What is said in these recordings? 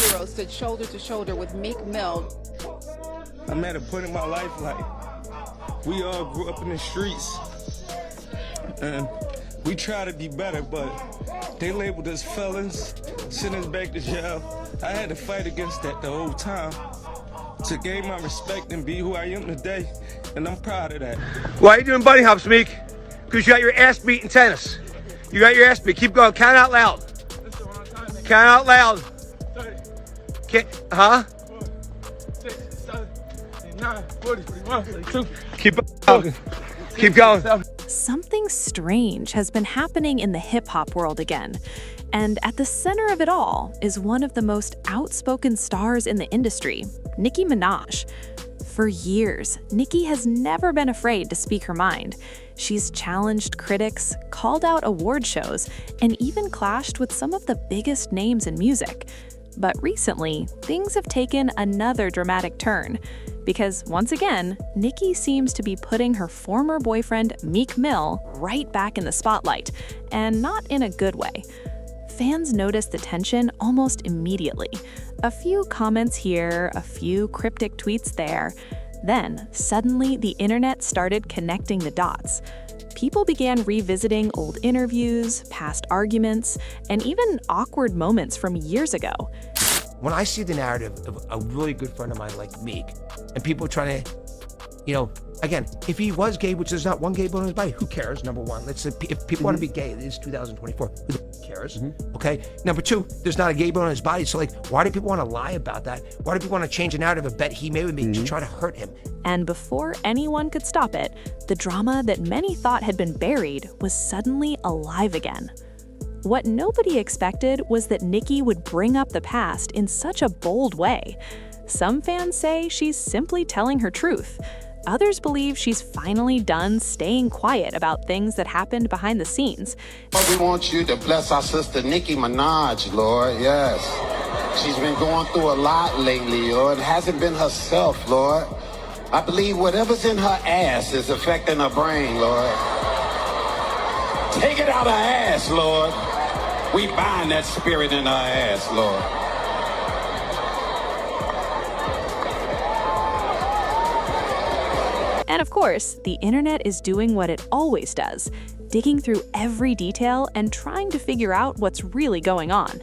hero stood shoulder to shoulder with Meek Mill. I'm at a point in my life, like, we all grew up in the streets, and we try to be better, but they labeled us felons, sent us back to jail. I had to fight against that the whole time to gain my respect and be who I am today, and I'm proud of that. Why are you doing bunny hops, Meek? Because you got your ass beat in tennis. You got your ass beat. Keep going. Count out loud. Count out loud. Huh? 6, 7, 8, 9, 40, 41, 42. Keep going. Keep going. Something strange has been happening in the hip-hop world again. And at the center of it all is one of the most outspoken stars in the industry, Nicki Minaj. For years, Nicki has never been afraid to speak her mind. She's challenged critics, called out award shows, and even clashed with some of the biggest names in music. But recently, things have taken another dramatic turn. Because once again, Nicki seems to be putting her former boyfriend, Meek Mill, right back in the spotlight, and not in a good way. Fans noticed the tension almost immediately. A few comments here, a few cryptic tweets there. Then, suddenly, the internet started connecting the dots. People began revisiting old interviews, past arguments, and even awkward moments from years ago. When I see the narrative of a really good friend of mine like Meek, and people trying to, again, if he was gay, which there's not one gay bone in his body, who cares? Number one, let's say if people want to be gay, it is 2024. Who the cares? Okay. Number two, there's not a gay bone in his body. So like, why do people want to lie about that? Why do people want to change the narrative of a bet he made with me to try to hurt him? And before anyone could stop it, the drama that many thought had been buried was suddenly alive again. What nobody expected was that Nicki would bring up the past in such a bold way. Some fans say she's simply telling her truth. Others believe she's finally done staying quiet about things that happened behind the scenes. We want you to bless our sister Nicki Minaj, Lord, yes. She's been going through a lot lately, Lord. It hasn't been herself, Lord. I believe whatever's in her ass is affecting her brain, Lord. Take it out her ass, Lord. We bind that spirit in her ass, Lord. And of course, the internet is doing what it always does, digging through every detail and trying to figure out what's really going on.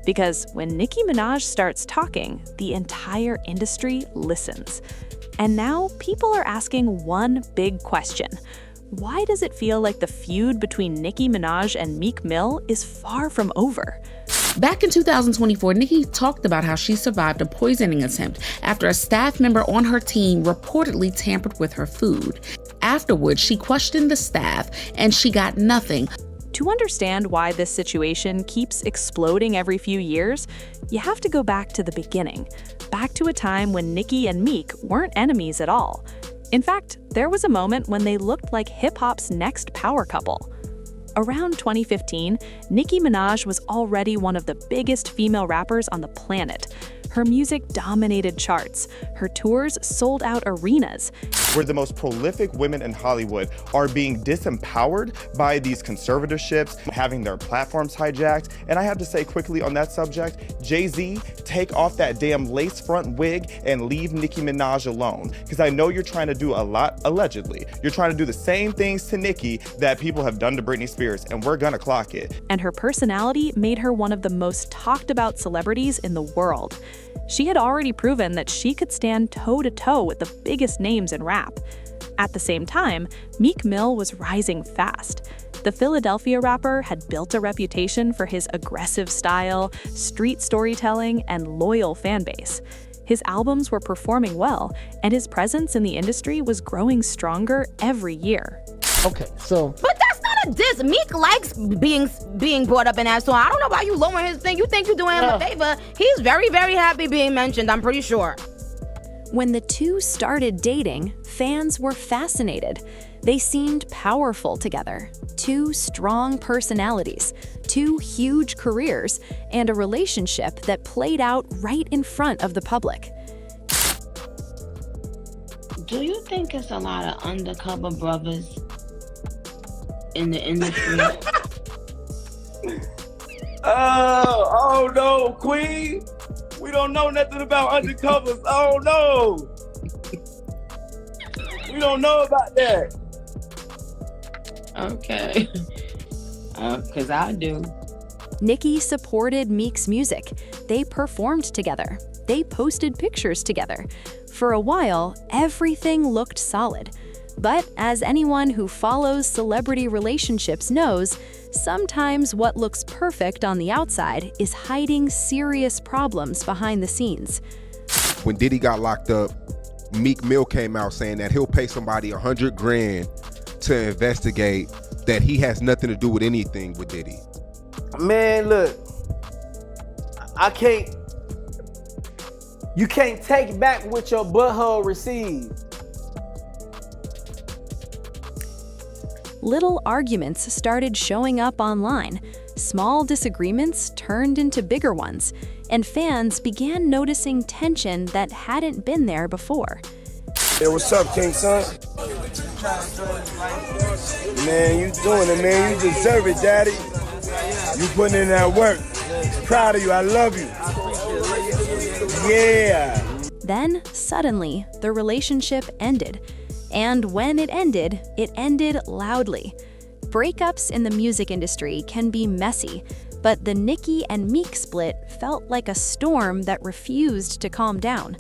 Because when Nicki Minaj starts talking, the entire industry listens. And now people are asking one big question. Why does it feel like the feud between Nicki Minaj and Meek Mill is far from over? Back in 2024, Nicki talked about how she survived a poisoning attempt after a staff member on her team reportedly tampered with her food. Afterwards, she questioned the staff and she got nothing. To understand why this situation keeps exploding every few years, you have to go back to the beginning, back to a time when Nicki and Meek weren't enemies at all. In fact, there was a moment when they looked like hip-hop's next power couple. Around 2015, Nicki Minaj was already one of the biggest female rappers on the planet. Her music dominated charts. Her tours sold out arenas. Where the most prolific women in Hollywood are being disempowered by these conservatorships, having their platforms hijacked. And I have to say quickly on that subject, Jay-Z, take off that damn lace front wig and leave Nicki Minaj alone. Because I know you're trying to do a lot, allegedly. You're trying to do the same things to Nicki that people have done to Britney Spears, and we're gonna clock it. And her personality made her one of the most talked about celebrities in the world. She had already proven that she could stand toe-to-toe with the biggest names in rap. At the same time, Meek Mill was rising fast. The Philadelphia rapper had built a reputation for his aggressive style, street storytelling, and loyal fanbase. His albums were performing well, and his presence in the industry was growing stronger every year. Okay, so... But that's not a diss. Meek likes being brought up in that song. I don't know why you lowering his thing. You think you're doing him a favor. He's very, very happy being mentioned, I'm pretty sure. When the two started dating, fans were fascinated. They seemed powerful together. Two strong personalities, two huge careers, and a relationship that played out right in front of the public. Do you think it's a lot of undercover brothers in the industry? Oh no, Queen. We don't know nothing about undercovers. I don't know. We don't know about that. Okay. Because I do. Nicki supported Meek's music. They performed together. They posted pictures together. For a while, everything looked solid. But as anyone who follows celebrity relationships knows, sometimes what looks perfect on the outside is hiding serious problems behind the scenes. When Diddy got locked up, Meek Mill came out saying that he'll pay somebody $100 grand to investigate that he has nothing to do with anything with Diddy. Man, look, you can't take back what your butthole received. Little arguments started showing up online. Small disagreements turned into bigger ones, and fans began noticing tension that hadn't been there before. Hey, what's up, King Son? Man, you doing it, man. You deserve it, Daddy. You putting in that work. Proud of you. I love you. Yeah. Then, suddenly, the relationship ended. And when it ended loudly. Breakups in the music industry can be messy, but the Nicki and Meek split felt like a storm that refused to calm down.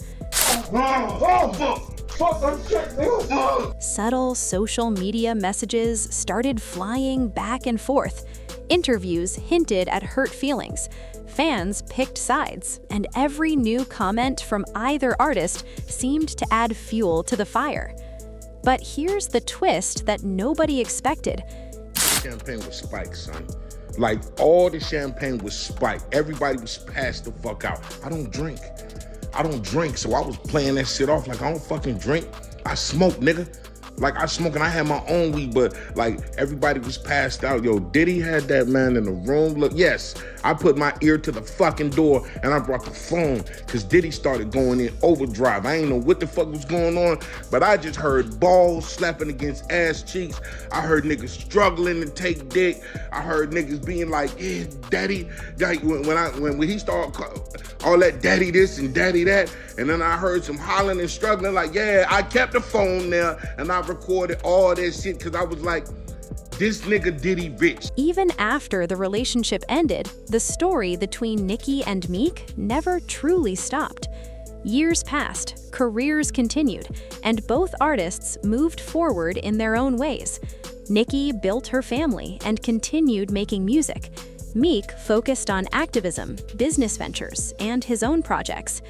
Subtle social media messages started flying back and forth. Interviews hinted at hurt feelings. Fans picked sides, and every new comment from either artist seemed to add fuel to the fire. But here's the twist that nobody expected. Champagne was spiked, son. Like, all the champagne was spiked. Everybody was passed the fuck out. I don't drink, so I was playing that shit off like I don't fucking drink. I smoke, nigga. Like, I smoke and I had my own weed, but like everybody was passed out. Yo, Diddy had that man in the room. Look, yes, I put my ear to the fucking door and I brought the phone because Diddy started going in overdrive. I ain't know what the fuck was going on, but I just heard balls slapping against ass cheeks. I heard niggas struggling to take dick. I heard niggas being like, yeah, daddy. Like, when he started all that daddy this and daddy that, and then I heard some hollering and struggling like, yeah, I kept the phone there and I recorded all that shit because I was like, this nigga Diddy rich. Even after the relationship ended, the story between Nicki and Meek never truly stopped. Years passed, careers continued, and both artists moved forward in their own ways. Nicki built her family and continued making music. Meek focused on activism, business ventures, and his own projects.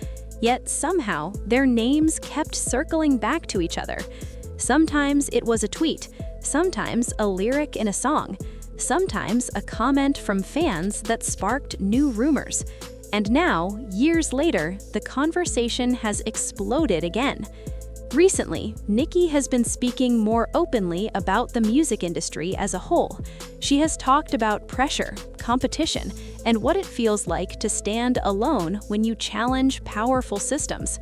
Yet somehow, their names kept circling back to each other. Sometimes it was a tweet, sometimes a lyric in a song, sometimes a comment from fans that sparked new rumors. And now, years later, the conversation has exploded again. Recently, Nicki has been speaking more openly about the music industry as a whole. She has talked about pressure, competition, and what it feels like to stand alone when you challenge powerful systems.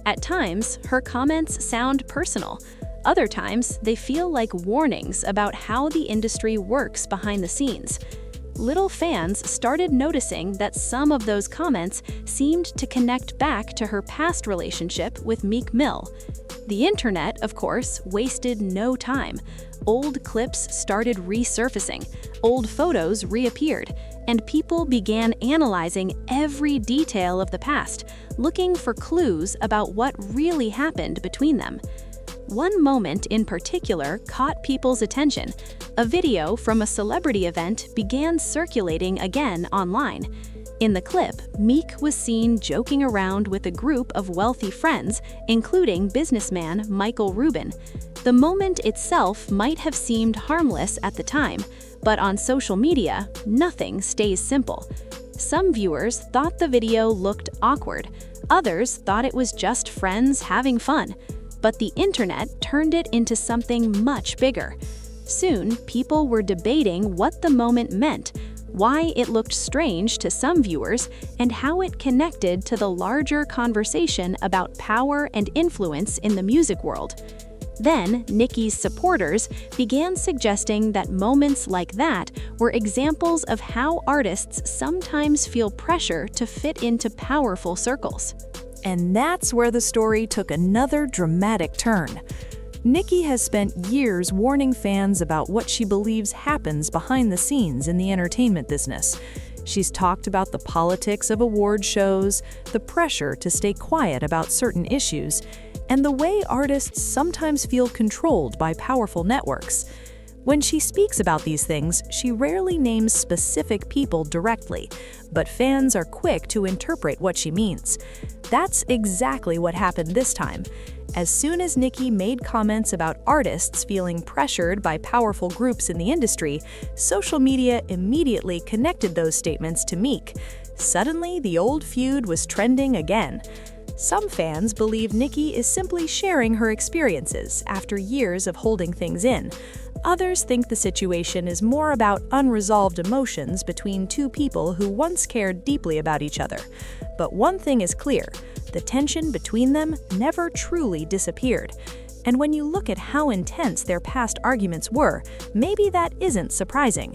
At times, her comments sound personal. Other times, they feel like warnings about how the industry works behind the scenes. Little fans started noticing that some of those comments seemed to connect back to her past relationship with Meek Mill. The internet, of course, wasted no time. Old clips started resurfacing, old photos reappeared, and people began analyzing every detail of the past, looking for clues about what really happened between them. One moment in particular caught people's attention. A video from a celebrity event began circulating again online. In the clip, Meek was seen joking around with a group of wealthy friends, including businessman Michael Rubin. The moment itself might have seemed harmless at the time, but on social media, nothing stays simple. Some viewers thought the video looked awkward. Others thought it was just friends having fun. But the internet turned it into something much bigger. Soon, people were debating what the moment meant, why it looked strange to some viewers, and how it connected to the larger conversation about power and influence in the music world. Then, Nicki's supporters began suggesting that moments like that were examples of how artists sometimes feel pressure to fit into powerful circles. And that's where the story took another dramatic turn. Nicki has spent years warning fans about what she believes happens behind the scenes in the entertainment business. She's talked about the politics of award shows, the pressure to stay quiet about certain issues, and the way artists sometimes feel controlled by powerful networks. When she speaks about these things, she rarely names specific people directly, but fans are quick to interpret what she means. That's exactly what happened this time. As soon as Nicki made comments about artists feeling pressured by powerful groups in the industry, social media immediately connected those statements to Meek. Suddenly, the old feud was trending again. Some fans believe Nicki is simply sharing her experiences after years of holding things in. Others think the situation is more about unresolved emotions between two people who once cared deeply about each other. But one thing is clear, the tension between them never truly disappeared. And when you look at how intense their past arguments were, maybe that isn't surprising.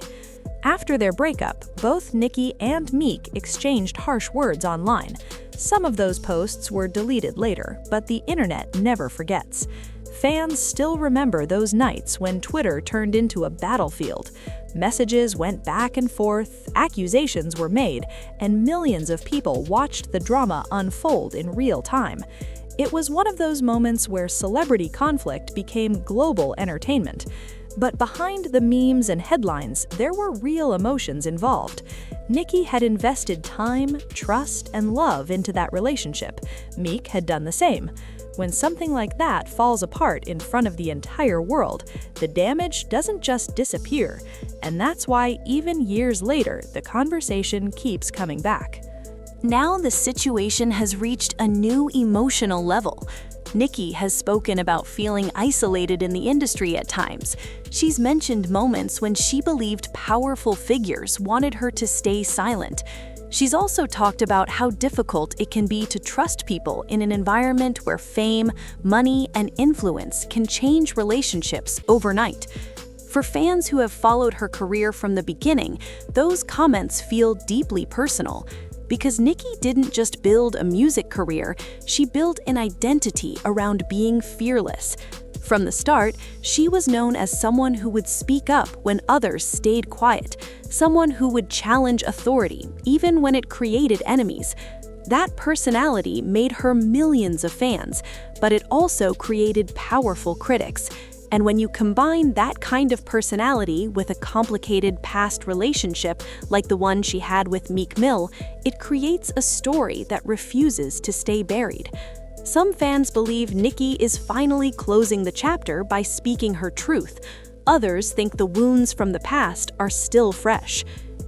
After their breakup, both Nicki and Meek exchanged harsh words online. Some of those posts were deleted later, but the internet never forgets. Fans still remember those nights when Twitter turned into a battlefield. Messages went back and forth, accusations were made, and millions of people watched the drama unfold in real time. It was one of those moments where celebrity conflict became global entertainment. But behind the memes and headlines, there were real emotions involved. Nicki had invested time, trust, and love into that relationship. Meek had done the same. When something like that falls apart in front of the entire world, the damage doesn't just disappear. And that's why, even years later, the conversation keeps coming back. Now the situation has reached a new emotional level. Nicki has spoken about feeling isolated in the industry at times. She's mentioned moments when she believed powerful figures wanted her to stay silent. She's also talked about how difficult it can be to trust people in an environment where fame, money, and influence can change relationships overnight. For fans who have followed her career from the beginning, those comments feel deeply personal. Because Nicki didn't just build a music career, she built an identity around being fearless. From the start, she was known as someone who would speak up when others stayed quiet, someone who would challenge authority, even when it created enemies. That personality made her millions of fans, but it also created powerful critics. And when you combine that kind of personality with a complicated past relationship like the one she had with Meek Mill, it creates a story that refuses to stay buried. Some fans believe Nicki is finally closing the chapter by speaking her truth. Others think the wounds from the past are still fresh.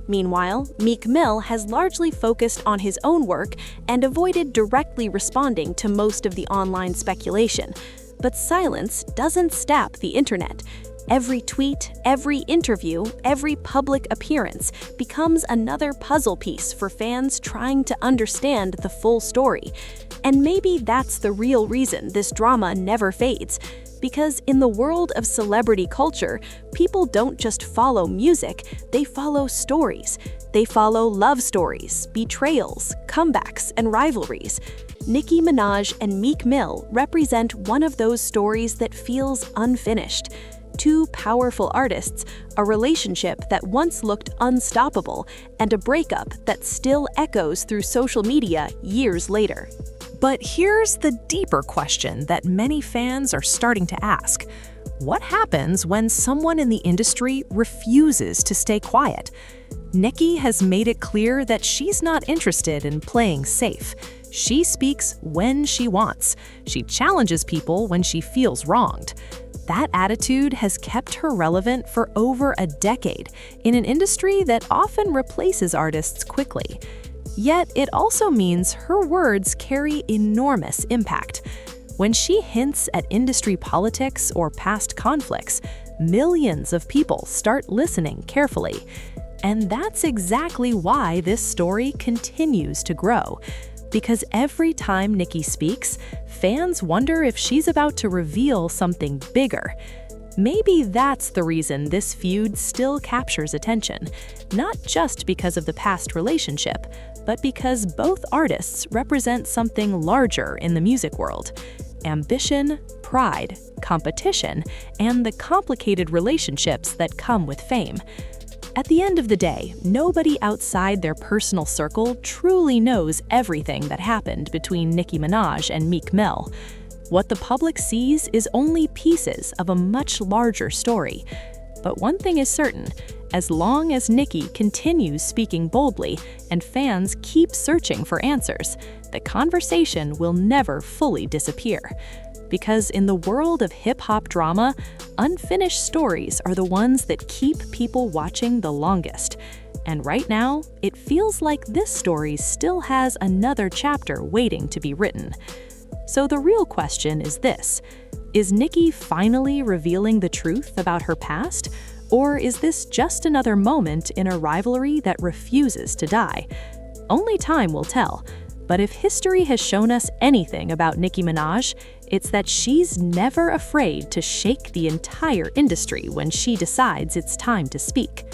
Meanwhile, Meek Mill has largely focused on his own work and avoided directly responding to most of the online speculation. But silence doesn't stop the internet. Every tweet, every interview, every public appearance becomes another puzzle piece for fans trying to understand the full story. And maybe that's the real reason this drama never fades. Because in the world of celebrity culture, people don't just follow music, they follow stories. They follow love stories, betrayals, comebacks, and rivalries. Nicki Minaj and Meek Mill represent one of those stories that feels unfinished. Two powerful artists, a relationship that once looked unstoppable, and a breakup that still echoes through social media years later. But here's the deeper question that many fans are starting to ask. What happens when someone in the industry refuses to stay quiet? Nicki has made it clear that she's not interested in playing safe. She speaks when she wants. She challenges people when she feels wronged. That attitude has kept her relevant for over a decade in an industry that often replaces artists quickly. Yet it also means her words carry enormous impact. When she hints at industry politics or past conflicts, millions of people start listening carefully. And that's exactly why this story continues to grow. Because every time Nicki speaks, fans wonder if she's about to reveal something bigger. Maybe that's the reason this feud still captures attention, not just because of the past relationship, but because both artists represent something larger in the music world: ambition, pride, competition, and the complicated relationships that come with fame. At the end of the day, nobody outside their personal circle truly knows everything that happened between Nicki Minaj and Meek Mill. What the public sees is only pieces of a much larger story. But one thing is certain: as long as Nicki continues speaking boldly and fans keep searching for answers, the conversation will never fully disappear. Because in the world of hip-hop drama, unfinished stories are the ones that keep people watching the longest. And right now, it feels like this story still has another chapter waiting to be written. So the real question is this: is Nicki finally revealing the truth about her past? Or is this just another moment in a rivalry that refuses to die? Only time will tell. But if history has shown us anything about Nicki Minaj, it's that she's never afraid to shake the entire industry when she decides it's time to speak.